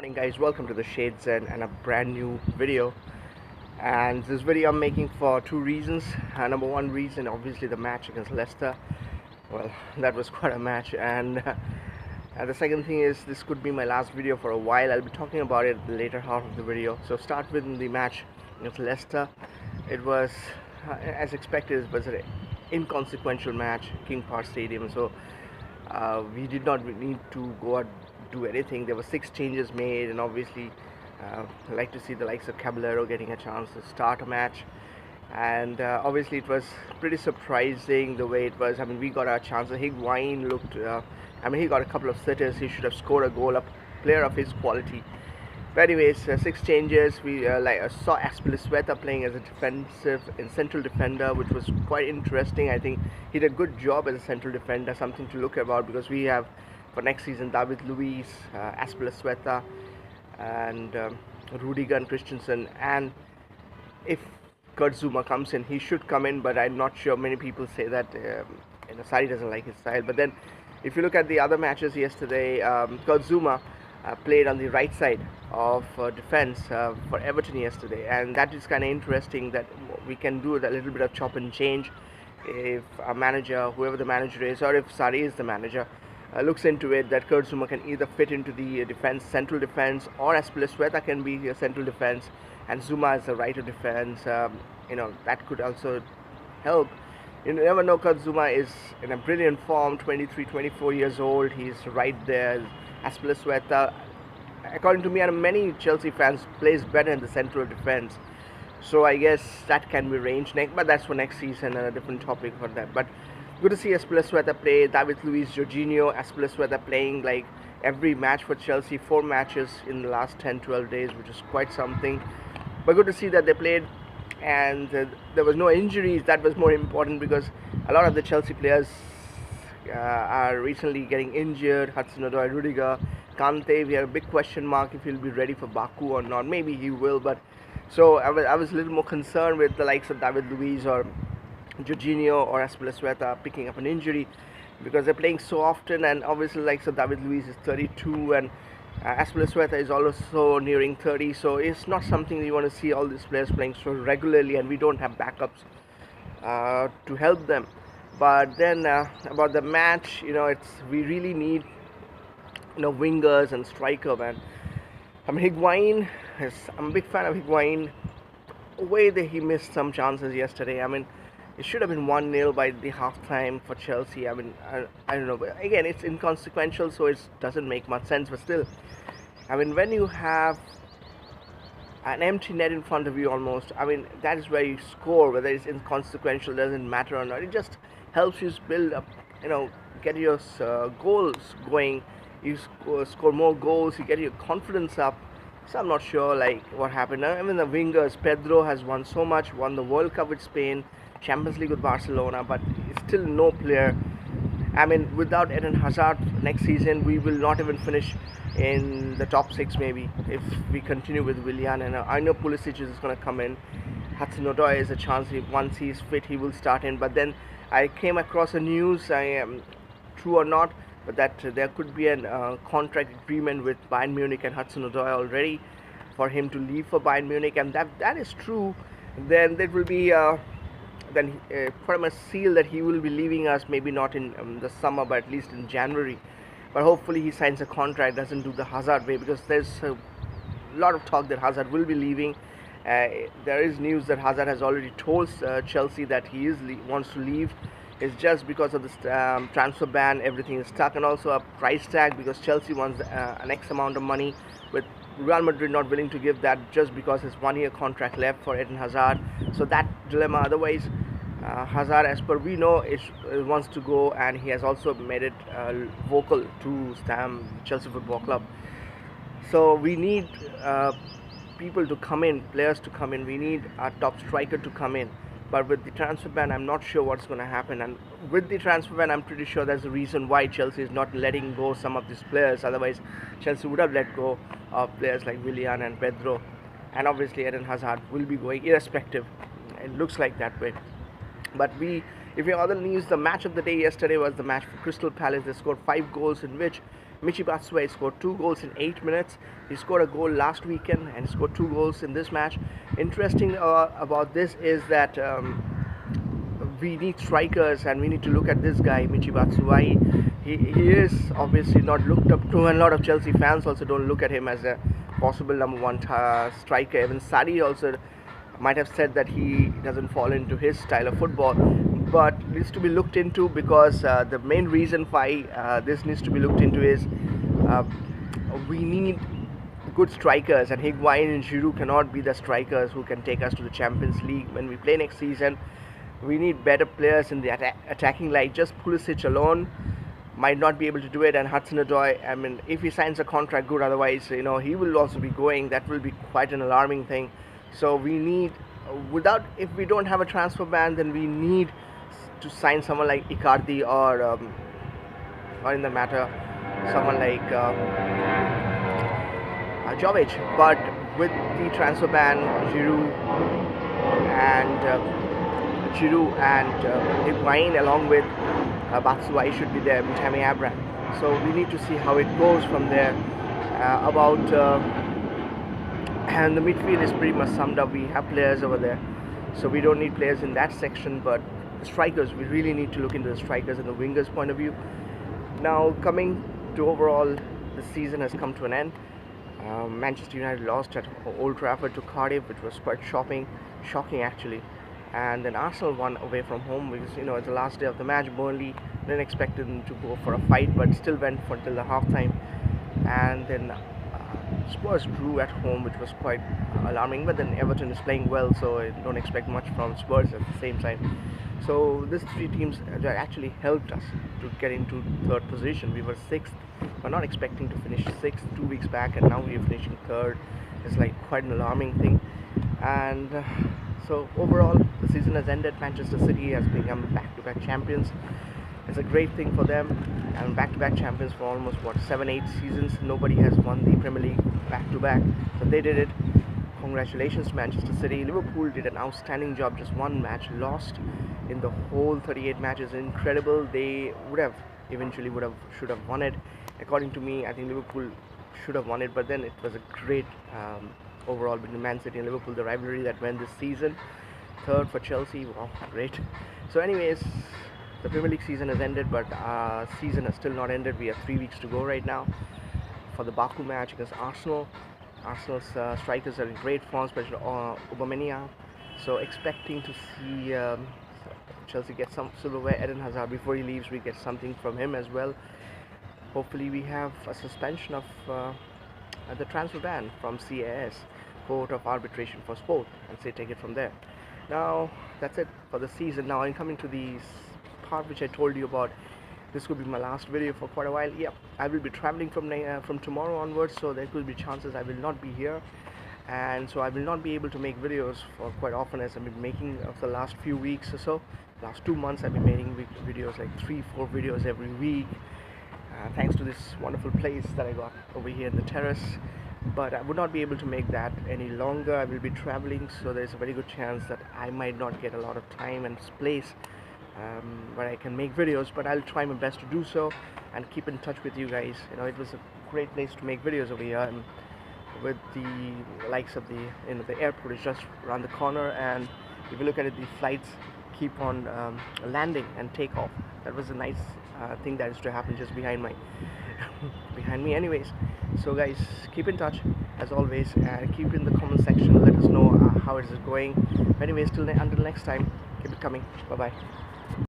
Morning guys, welcome to the Shades and a brand new video. And this video I'm making for two reasons. Number one reason, obviously the match against Leicester. Well, that was quite a match. And the second thing is, this could be my last video for a while. I'll be talking about it the later half of the video. So start with the match against Leicester. It was, as expected, it was an inconsequential match, King Power Stadium. So we did not need to go out do anything. There were 6 changes made, and obviously I like to see the likes of Caballero getting a chance to start a match. And obviously it was pretty surprising the way it was. I mean, we got our chances. Higuain looked, he got a couple of sitters. He should have scored a goal, a player of his quality. But anyways, 6 changes. We saw Azpilicueta playing as a defensive and central defender, which was quite interesting. I think he did a good job as a central defender, something to look about, because we have for next season David Luiz, Azpilicueta, and Rudiger and Christensen. And if Kurt Zouma comes in, he should come in, but I'm not sure. Many people say that Sarri doesn't like his style. But then, if you look at the other matches yesterday, Kurt Zouma played on the right side of defense for Everton yesterday, and that is kind of interesting that we can do a little bit of chop and change if a manager, whoever the manager is, or if Sarri is the manager, looks into it, that Kurt Zouma can either fit into the defense, central defense, or Azpilicueta can be a central defense and Zouma as a right of defense. That could also help. You never know. Kurt Zouma is in a brilliant form, 23, 24 years old. He's right there. Azpilicueta, according to me and many Chelsea fans, plays better in the central defense. So I guess that can be arranged next, but that's for next season and a different topic for that. But good to see Azpilicueta play. David Luiz, Jorginho, Azpilicueta playing like every match for Chelsea, 4 matches in the last 10-12 days, which is quite something. But good to see that they played, and there was no injuries. That was more important, because a lot of the Chelsea players are recently getting injured. Hudson-Odoi, Rudiger, Kante, we have a big question mark if he'll be ready for Baku or not. Maybe he will, but so I was a little more concerned with the likes of David Luiz or Jorginho or Azpilicueta picking up an injury, because they're playing so often. And obviously, like, so David Luiz is 32, and Azpilicueta is also nearing 30, so it's not something you want to see all these players playing so regularly, and we don't have backups to help them. But then about the match, we really need wingers and striker, man. I mean, Higuain I'm a big fan of Higuain. The way that he missed some chances yesterday, I mean, it should have been 1-0 by the halftime for Chelsea. I mean, I don't know. But again, it's inconsequential, so it doesn't make much sense. But still, I mean, when you have an empty net in front of you almost, I mean, that is where you score. Whether it's inconsequential, doesn't matter or not. It just helps you build up, get your goals going. You score more goals, you get your confidence up. So I'm not sure like what happened. I mean, the wingers, Pedro has won so much, won the World Cup with Spain, Champions League with Barcelona, but still no player. I mean, without Eden Hazard next season, we will not even finish in the top 6 maybe, if we continue with Willian. And I know Pulisic is going to come in. Hudson-Odoi is a chance. Once he's fit, he will start in. But then I came across a news, true or not, but that there could be a contract agreement with Bayern Munich and Hudson-Odoi already for him to leave for Bayern Munich. And that is true, then there will be pretty much seal that he will be leaving us, maybe not in the summer, but at least in January. But hopefully he signs a contract, doesn't do the Hazard way, because there's a lot of talk that Hazard will be leaving. There is news that Hazard has already told Chelsea that he wants to leave. It's just because of this transfer ban, everything is stuck, and also a price tag, because Chelsea wants an X amount of money, with Real Madrid not willing to give that, just because his 1-year contract left for Eden Hazard. So that dilemma. Otherwise, Hazard, as per we know, wants to go, and he has also made it vocal to Chelsea Football Club. So we need people to come in, players to come in. We need our top striker to come in. But with the transfer ban, I'm not sure what's going to happen. And with the transfer ban, I'm pretty sure there's a reason why Chelsea is not letting go some of these players. Otherwise, Chelsea would have let go of players like Willian and Pedro. And obviously, Eden Hazard will be going irrespective. It looks like that way. But if you other news, the match of the day yesterday was the match for Crystal Palace. They scored 5 goals, in which Michy Batshuayi scored 2 goals in 8 minutes. He scored a goal last weekend and scored 2 goals in this match. Interesting about this is that we need strikers, and we need to look at this guy, Michy Batshuayi. He is obviously not looked up to, and a lot of Chelsea fans also don't look at him as a possible number one striker. Even Sadi also might have said that he doesn't fall into his style of football, but needs to be looked into, because the main reason why this needs to be looked into is uh, we need good strikers, and Higuain and Giroud cannot be the strikers who can take us to the Champions League when we play next season. We need better players in the attacking line. Just Pulisic alone might not be able to do it, and Hudson-Odoi, I mean, if he signs a contract, good. Otherwise, he will also be going. That will be quite an alarming thing. So we need, if we don't have a transfer ban, then we need to sign someone like Icardi, or in the matter, someone like Jovic. But with the transfer ban, Giroud and Higuain along with Batshuayi should be there, Tammy Abraham. So we need to see how it goes from there. And the midfield is pretty much summed up. We have players over there, so we don't need players in that section. But the strikers, we really need to look into the strikers and the wingers point of view. Now, coming to overall, the season has come to an end. Manchester United lost at Old Trafford to Cardiff, which was quite shocking actually. And then Arsenal won away from home, because it's the last day of the match. Burnley didn't expect them to go for a fight, but still went for until the half time. And then Spurs drew at home, which was quite alarming. But then Everton is playing well, so I don't expect much from Spurs at the same time. So these three teams actually helped us to get into third position. We were sixth. We're not expecting to finish sixth 2 weeks back, and now we're finishing third. It's like quite an alarming thing. And so overall, the season has ended. Manchester City has become back-to-back champions. It's a great thing for them, and back-to-back champions for almost 7-8 seasons. Nobody has won the Premier League back-to-back, so they did it. Congratulations to Manchester City. Liverpool did an outstanding job. Just one match lost in the whole 38 matches. Incredible. They should have won it. According to me, I think Liverpool should have won it, but then it was a great overall between Man City and Liverpool, the rivalry that went this season. Third for Chelsea. Wow, great. So anyways, the Premier League season has ended, but our season has still not ended. We have 3 weeks to go right now for the Baku match against Arsenal. Arsenal's strikers are in great form, especially Aubameyang. So expecting to see Chelsea get some silverware. Eden Hazard, before he leaves, we get something from him as well. Hopefully we have a suspension of the transfer ban from CAS, Court of Arbitration for Sport, and take it from there. Now that's it for the season. Now I'm coming to the part which I told you about. This could be my last video for quite a while. Yeah, I will be traveling from tomorrow onwards, so there could be chances I will not be here, and so I will not be able to make videos for quite often, as I've been making of the last few weeks or so. Last 2 months I've been making videos, like 3-4 videos every week, thanks to this wonderful place that I got over here in the terrace. But I would not be able to make that any longer. I will be traveling, so there's a very good chance that I might not get a lot of time and space where I can make videos, but I'll try my best to do so and keep in touch with you guys. It was a great place to make videos over here, and with the likes of the airport is just around the corner, and if you look at it, the flights keep on landing and take off. That was a nice thing that is to happen just behind me. Anyways, so guys, keep in touch as always, and keep in the comment section. Let us know how it is going. Anyways, until next time, keep it coming. Bye bye.